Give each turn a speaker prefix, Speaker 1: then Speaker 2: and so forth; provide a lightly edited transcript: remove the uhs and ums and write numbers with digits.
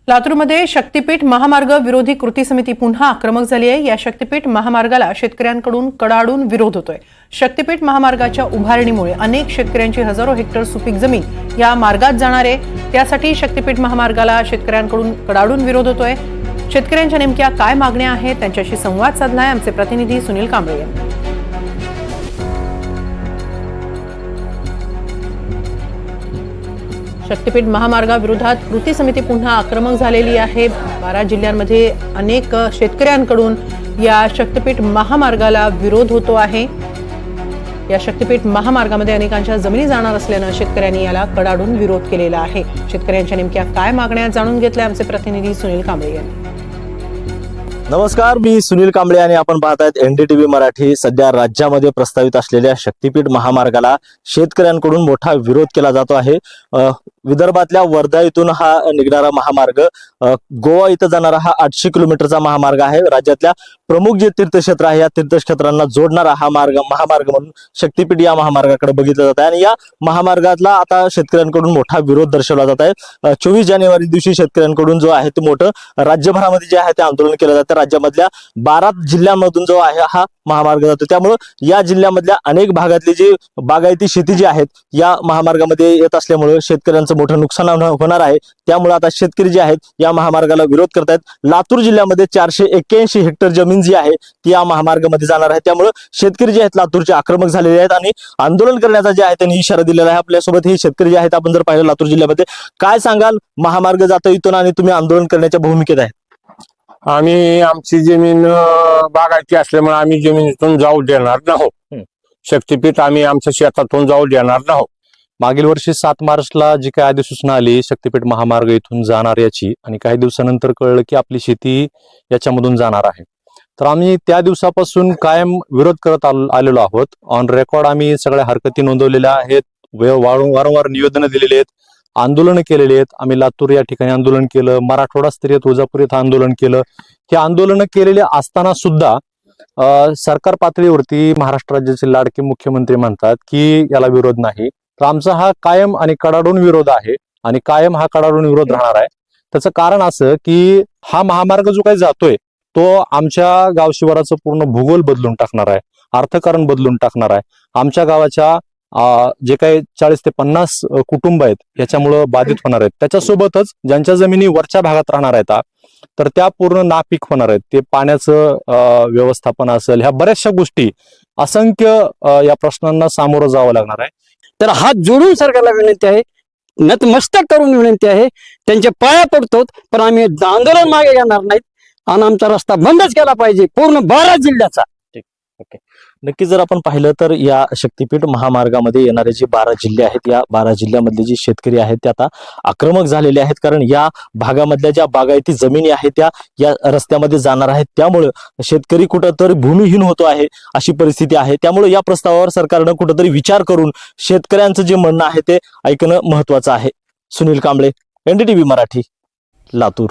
Speaker 1: लातूरमध्ये शक्तीपीठ महामार्ग विरोधी कृती समिती पुन्हा आक्रमक झाली आहे। या शक्तीपीठ महामार्गाला शेतकऱ्यांकडून कडाडून विरोध होतोय। शक्तीपीठ महामार्गाच्या उभारणीमुळे अनेक शेतकऱ्यांची हजारो हेक्टर सुपीक जमीन या मार्गात जाणार आहे। त्यासाठी शक्तीपीठ महामार्गाला शेतकऱ्यांकडून कडाडून विरोध होतोय। शेतकऱ्यांच्या नेमक्या काय मागण्या आहेत त्यांच्याशी संवाद साधलाय आमचे प्रतिनिधी सुनील कांबळे यांनी। शक्तीपीठ महामार्गाविरोधात कृती समिती पुन्हा आक्रमक झालेली आहे। 12 जिल्ह्यांमध्ये अनेक शेतकऱ्यांकडून या शक्तीपीठ महामार्गाला विरोध होतो आहे। या शक्तीपीठ महामार्गामध्ये अनेकांच्या जमिनी जाणार असल्याने शेतकऱ्यांनी याला कडाडून विरोध केलेला आहे। शेतकऱ्यांच्या नेमक्या काय मागण्या जाणून घेतल्या आमचे प्रतिनिधी सुनील कांबळे यांनी।
Speaker 2: नमस्कार, मी सुनील कांबळे आणि आपण पाहतायत एनडीटीव्ही मराठी। सध्या राज्यामध्ये प्रस्तावित असलेल्या शक्तीपीठ महामार्गाला शेतकऱ्यांकडून मोठा विरोध केला जातो आहे। विदर्भातल्या वर्धा इथून हा निघणारा महामार्ग गोवा इथं जाणारा हा 800 किलोमीटरचा महामार्ग आहे। राज्यातल्या प्रमुख जे तीर्थक्षेत्र आहे या तीर्थक्षेत्रांना जोडणारा हा महामार्ग म्हणून शक्तीपीठ या महामार्गाकडे बघितलं जात आहे आणि या महामार्गातला आता शेतकऱ्यांकडून मोठा विरोध दर्शवला जात आहे। 24 जानेवारी दिवशी शेतकऱ्यांकडून जो आहे ते मोठं राज्यभरामध्ये जे आहे ते आंदोलन केलं जातं। राज्यामधल्या 12 जिल्ह्यांमधून जो आहे हा महामार्ग जातो, त्यामुळे या जिल्ह्यामधल्या अनेक भागातली जी बागायती शेती जी आहेत या महामार्गामध्ये येत असल्यामुळे शेतकऱ्यांचं मोठं नुकसान होणार आहे। त्यामुळे आता शेतकरी जे आहेत या महामार्गाला विरोध करतायत। लातूर जिल्ह्यामध्ये 481 हेक्टर जमीन जी आहे ती या महामार्गामध्ये जाणार आहे। त्यामुळे शेतकरी जे आहेत लातूरचे आक्रमक झालेले आहेत आणि आंदोलन करण्याचा जे आहे त्यांनी इशारा दिलेला आहे। आपल्यासोबत हे शेतकरी जे आहेत आपण जर पाहिलं लातूर जिल्ह्यामध्ये, काय सांगाल? महामार्ग जातो इथून आणि तुम्ही आंदोलन करण्याच्या भूमिकेत आहे।
Speaker 3: आम्ही आमची जमीन बागायती असल्यामुळे आम्ही जमिनीतून जाऊ देणार नाहोत। शक्तीपीठ आम्ही आमच्या शेतातून जाऊ देणार नाहोत।
Speaker 4: मागील वर्षी 7 मार्चला जी काही अधिसूचना आली शक्तीपीठ महामार्ग इथून जाणार याची, आणि काही दिवसानंतर कळलं की आपली शेती याच्यामधून जाणार आहे, तर आम्ही त्या दिवसापासून कायम विरोध करत आलेलो आहोत। ऑन रेकॉर्ड आम्ही सगळ्या हरकती नोंदवलेल्या आहेत, वारंवार निवेदनं दिलेली आहेत, आंदोलन केलेले आहेत। आम्ही लातूर या ठिकाणी आंदोलन केलं, मराठवाडा स्तरीय तुळजापूर इथं आंदोलन केलं। हे आंदोलन केलेले असताना सुद्धा सरकार पातळीवरती महाराष्ट्र राज्याचे लाडके मुख्यमंत्री म्हणतात की याला विरोध नाही। तर आमचा हा कायम आणि कडाडून विरोध आहे आणि कायम हा कडाडून विरोध राहणार आहे। त्याचं कारण असं की हा महामार्ग जो काही जातोय तो आमच्या गावशिवाराचं पूर्ण भूगोल बदलून टाकणार आहे, अर्थकारण बदलून टाकणार आहे। आमच्या गावाच्या जे काही 40 ते 50 कुटुंब आहेत याच्यामुळे बाधित होणार आहेत। त्याच्यासोबतच ज्यांच्या जमिनी वरच्या भागात राहणार आहेत तर त्या पूर्ण नापीक होणार आहेत। ते पाण्याचं व्यवस्थापन असेल, ह्या बऱ्याचशा गोष्टी, असंख्य या प्रश्नांना सामोरं जावं लागणार आहे।
Speaker 5: तर हात जोडून सरकारला विनंती आहे, नतमस्तक करून विनंती आहे, त्यांच्या पाया पडतो, पण आम्ही आंदोलन मागे घेणार नाहीत आणि आमचा रस्ता बंदच केला पाहिजे पूर्ण 12 जिल्ह्याचा।
Speaker 2: नक्की जर आपण पाहिलं तर या शक्तीपीठ महामार्गामध्ये येणारे जे 12 जिल्हे आहेत या 12 जिल्ह्यामधले जे शेतकरी आहेत ते आता आक्रमक झालेले आहेत, कारण या भागामधल्या ज्या बागायती जमिनी आहेत त्या या रस्त्यामध्ये जाणार आहेत। त्यामुळे शेतकरी कुठंतरी भूमिहीन होतो आहे अशी परिस्थिती आहे। त्यामुळे या प्रस्तावावर सरकारनं कुठंतरी विचार करून शेतकऱ्यांचं जे म्हणणं आहे ते ऐकणं महत्वाचं आहे। सुनील कांबळे, एनडीटीव्ही मराठी, लातूर।